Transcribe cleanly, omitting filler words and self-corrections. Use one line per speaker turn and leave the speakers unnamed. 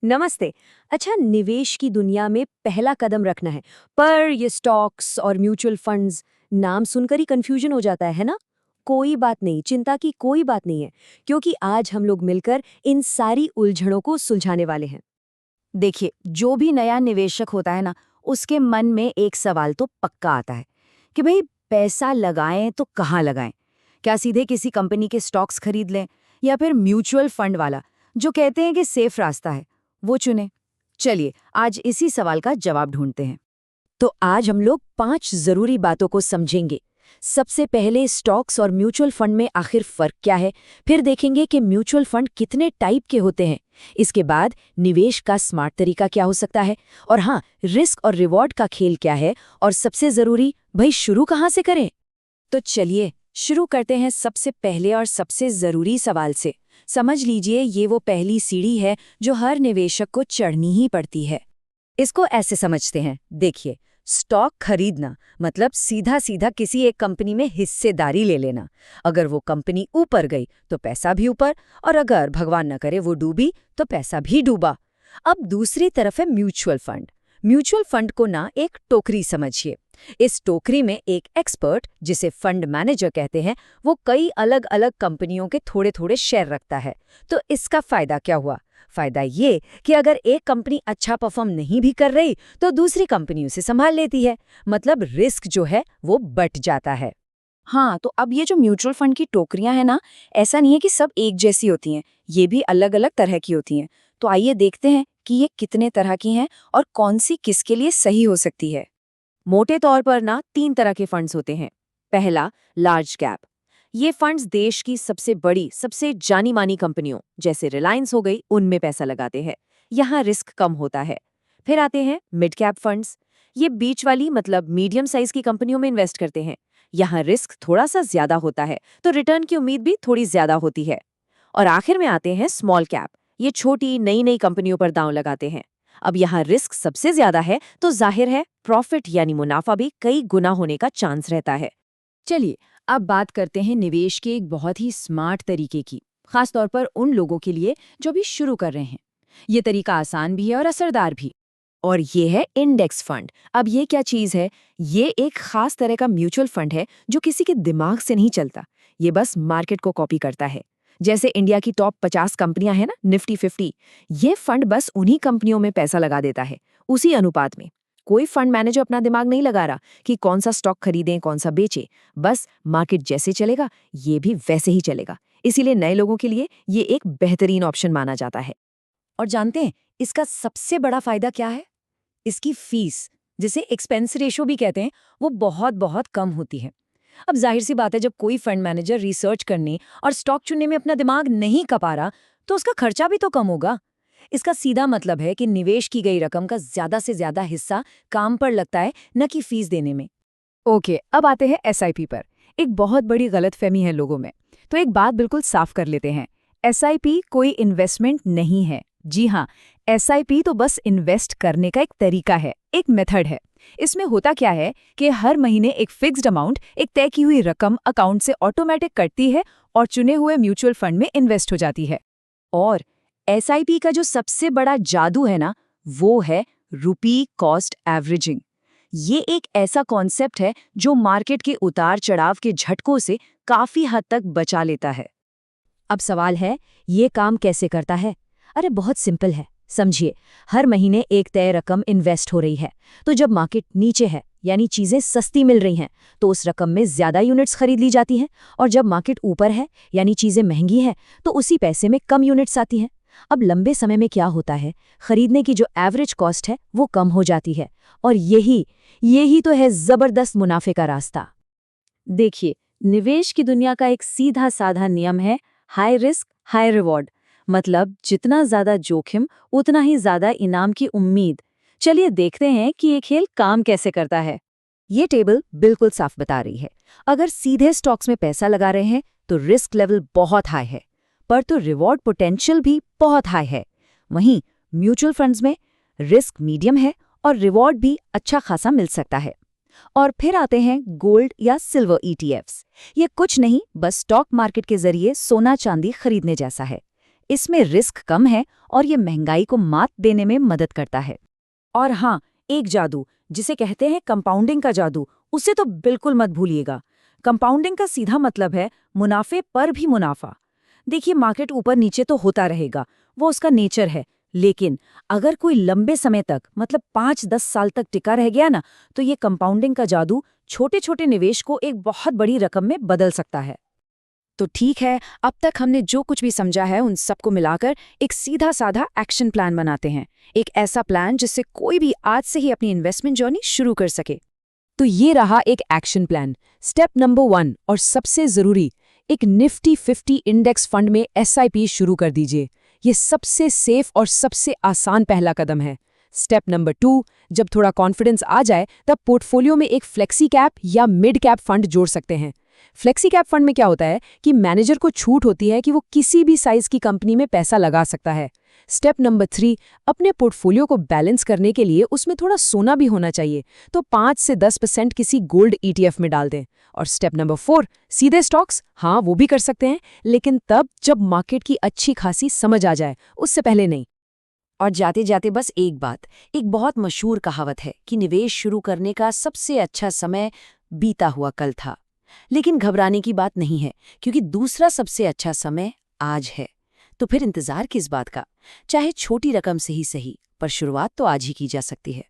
नमस्ते। अच्छा, निवेश की दुनिया में पहला कदम रखना है, पर ये स्टॉक्स और म्यूचुअल फंड्स नाम सुनकर ही कंफ्यूजन हो जाता है ना? कोई बात नहीं, चिंता की कोई बात नहीं है, क्योंकि आज हम लोग मिलकर इन सारी उलझनों को सुलझाने वाले हैं।
देखिए, जो भी नया निवेशक होता है ना, उसके मन में एक सवाल तो पक्का आता है कि भाई पैसा लगाएं तो कहाँ लगाएं। क्या सीधे किसी कंपनी के स्टॉक्स खरीद लें या फिर म्यूचुअल फंड वाला जो कहते हैं कि सेफ रास्ता है वो चुनें। चलिए आज इसी सवाल का जवाब ढूंढते हैं।
तो आज हम लोग 5 जरूरी बातों को समझेंगे। सबसे पहले स्टॉक्स और म्यूचुअल फंड में आखिर फर्क क्या है, फिर देखेंगे कि म्यूचुअल फंड कितने टाइप के होते हैं। इसके बाद निवेश का स्मार्ट तरीका क्या हो सकता है, और हाँ, रिस्क और रिवॉर्ड का खेल क्या है, और सबसे जरूरी, भाई शुरू कहाँ से करें। तो चलिए शुरू करते हैं सबसे पहले और सबसे जरूरी सवाल से। समझ लीजिए, ये वो पहली सीढ़ी है जो हर निवेशक को चढ़नी ही पड़ती है।
इसको ऐसे समझते हैं, देखिए, स्टॉक खरीदना मतलब सीधा सीधा किसी एक कंपनी में हिस्सेदारी ले लेना। अगर वो कंपनी ऊपर गई तो पैसा भी ऊपर, और अगर भगवान न करे वो डूबी तो पैसा भी डूबा। अब दूसरी तरफ है म्यूचुअल फंड। म्यूचुअल फंड को ना एक टोकरी समझिए। इस टोकरी में एक एक्सपर्ट, जिसे फंड मैनेजर कहते हैं, वो कई अलग अलग कंपनियों के थोड़े थोड़े शेयर रखता है। तो इसका फायदा क्या हुआ? फायदा ये कि अगर एक कंपनी अच्छा परफॉर्म नहीं भी कर रही तो दूसरी कंपनी उसे संभाल लेती है। मतलब रिस्क जो है वो बट जाता है।
हाँ, तो अब ये जो म्यूचुअल फंड की टोकरियां हैं ना, ऐसा नहीं है कि सब एक जैसी होती हैं, ये भी अलग अलग तरह की होती हैं। तो आइए देखते हैं कि ये कितने तरह की हैं और कौन सी किसके लिए सही हो सकती है।
मोटे तौर पर ना 3 तरह के फंड्स होते हैं। पहला, लार्ज कैप। ये फंड्स देश की सबसे बड़ी, सबसे जानी मानी कंपनियों जैसे रिलायंस हो गई, उनमें पैसा लगाते हैं। यहाँ रिस्क कम होता है। फिर आते हैं मिड कैप फंड्स। ये बीच वाली, मतलब मीडियम साइज की कंपनियों में इन्वेस्ट करते हैं। यहाँ रिस्क थोड़ा सा ज्यादा होता है, तो रिटर्न की उम्मीद भी थोड़ी ज्यादा होती है। और आखिर में आते हैं स्मॉल कैप। ये छोटी नई नई कंपनियों पर दांव लगाते हैं। अब यहाँ रिस्क सबसे ज्यादा है, तो जाहिर है प्रॉफिट यानी मुनाफा भी कई गुना होने का चांस रहता है।
चलिए अब बात करते हैं निवेश के एक बहुत ही स्मार्ट तरीके की, खासतौर पर उन लोगों के लिए जो भी शुरू कर रहे हैं। ये तरीका आसान भी है और असरदार भी।
और ये है इंडेक्स फंड। अब ये क्या चीज है? ये एक खास तरह का म्यूचुअल फंड है जो किसी के दिमाग से नहीं चलता। ये बस मार्केट को कॉपी करता है। जैसे इंडिया की टॉप 50 कंपनियां हैं ना, निफ्टी 50, ये फंड बस उन्हीं कंपनियों में पैसा लगा देता है, उसी अनुपात में। कोई फंड मैनेजर अपना दिमाग नहीं लगा रहा कि कौन सा स्टॉक खरीदें, कौन सा बेचें। बस मार्केट जैसे चलेगा ये भी वैसे ही चलेगा। इसीलिए नए लोगों के लिए ये एक बेहतरीन ऑप्शन माना जाता है।
और जानते हैं इसका सबसे बड़ा फायदा क्या है? इसकी फीस, जिसे एक्सपेंस रेशो भी कहते हैं, वो बहुत बहुत कम होती है। अब जाहिर सी बात है, जब कोई फंड मैनेजर रिसर्च करने और स्टॉक चुनने में अपना दिमाग नहीं खपा रहा, तो उसका खर्चा भी तो कम होगा। इसका सीधा मतलब है कि निवेश की गई रकम का ज्यादा से ज्यादा हिस्सा काम पर लगता है, न कि फीस देने में। ओके, अब आते हैं एसआईपी पर। एक बहुत बड़ी गलतफहमी है लोगों में, तो एक बात बिल्कुल साफ कर लेते हैं। एसआईपी कोई इन्वेस्टमेंट नहीं है। जी हाँ, एसआईपी तो बस इन्वेस्ट करने का एक तरीका है, एक मेथड है। इसमें होता क्या है कि हर महीने एक फिक्स्ड अमाउंट, एक तय की हुई रकम अकाउंट से ऑटोमेटिक कटती है और चुने हुए म्यूचुअल फंड में इन्वेस्ट हो जाती है।
और एसआईपी का जो सबसे बड़ा जादू है ना, वो है रुपी कॉस्ट एवरेजिंग। ये एक ऐसा कॉन्सेप्ट है जो मार्केट के उतार चढ़ाव के झटकों से काफी हद तक बचा लेता है। अब सवाल है, ये काम कैसे करता है? अरे बहुत सिंपल है, समझिए। हर महीने एक तय रकम इन्वेस्ट हो रही है, तो जब मार्केट नीचे है, यानी चीजें सस्ती मिल रही हैं, तो उस रकम में ज्यादा यूनिट्स खरीद ली जाती हैं। और जब मार्केट ऊपर है, यानी चीजें महंगी हैं, तो उसी पैसे में कम यूनिट्स आती हैं। अब लंबे समय में क्या होता है, खरीदने की जो एवरेज कॉस्ट है वो कम हो जाती है। और यही तो है जबरदस्त मुनाफे का रास्ता।
देखिए, निवेश की दुनिया का एक सीधा साधा नियम है, हाई रिस्क हाई रिवॉर्ड। मतलब जितना ज्यादा जोखिम उतना ही ज्यादा इनाम की उम्मीद। चलिए देखते हैं कि ये खेल काम कैसे करता है।
ये टेबल बिल्कुल साफ बता रही है। अगर सीधे स्टॉक्स में पैसा लगा रहे हैं तो रिस्क लेवल बहुत हाई है, पर तो रिवॉर्ड पोटेंशियल भी बहुत हाई है। वहीं म्यूचुअल फंड्स में रिस्क मीडियम है और रिवॉर्ड भी अच्छा खासा मिल सकता है। और फिर आते हैं गोल्ड या सिल्वर ईटीएफ्स। ये कुछ नहीं, बस स्टॉक मार्केट के जरिए सोना चांदी खरीदने जैसा है।
इसमें रिस्क कम है और ये महंगाई को मात देने में मदद करता है।
और हाँ, एक जादू जिसे कहते हैं कंपाउंडिंग का जादू, उसे तो बिल्कुल मत भूलिएगा। कंपाउंडिंग का सीधा मतलब है मुनाफे पर भी मुनाफा। देखिए, मार्केट ऊपर नीचे तो होता रहेगा, वो उसका नेचर है, लेकिन अगर कोई लंबे समय तक मतलब 5-10 साल तक टिका रह गया ना, तो ये कंपाउंडिंग का जादू छोटे छोटे निवेश को एक बहुत बड़ी रकम में बदल सकता है।
तो ठीक है, अब तक हमने जो कुछ भी समझा है उन सबको मिलाकर एक सीधा साधा एक्शन प्लान बनाते हैं। एक ऐसा प्लान जिससे कोई भी आज से ही अपनी इन्वेस्टमेंट जर्नी शुरू कर सके। तो ये रहा एक एक्शन प्लान। स्टेप नंबर 1 और सबसे जरूरी, एक निफ्टी 50 इंडेक्स फंड में SIP शुरू कर दीजिए। ये सबसे सेफ और सबसे आसान पहला कदम है। स्टेप नंबर 2, जब थोड़ा कॉन्फिडेंस आ जाए तब पोर्टफोलियो में एक फ्लेक्सी कैप या मिड कैप फंड जोड़ सकते हैं। फ्लेक्सी कैप फंड में क्या होता है कि मैनेजर को छूट होती है कि वो किसी भी साइज की कंपनी में पैसा लगा सकता है। स्टेप नंबर 3, अपने पोर्टफोलियो को बैलेंस करने के लिए उसमें थोड़ा सोना भी होना चाहिए, तो 5 से 10% किसी गोल्ड ETF में डाल दें। और स्टेप नंबर 4, सीधे स्टॉक्स, हाँ वो भी कर सकते हैं, लेकिन तब जब मार्केट की अच्छी खासी समझ आ जाए, उससे पहले नहीं।
और जाते जाते बस एक बात, एक बहुत मशहूर कहावत है कि निवेश शुरू करने का सबसे अच्छा समय बीता हुआ कल था। लेकिन घबराने की बात नहीं है, क्योंकि दूसरा सबसे अच्छा समय आज है। तो फिर इंतजार किस बात का? चाहे छोटी रकम से ही सही, पर शुरुआत तो आज ही की जा सकती है।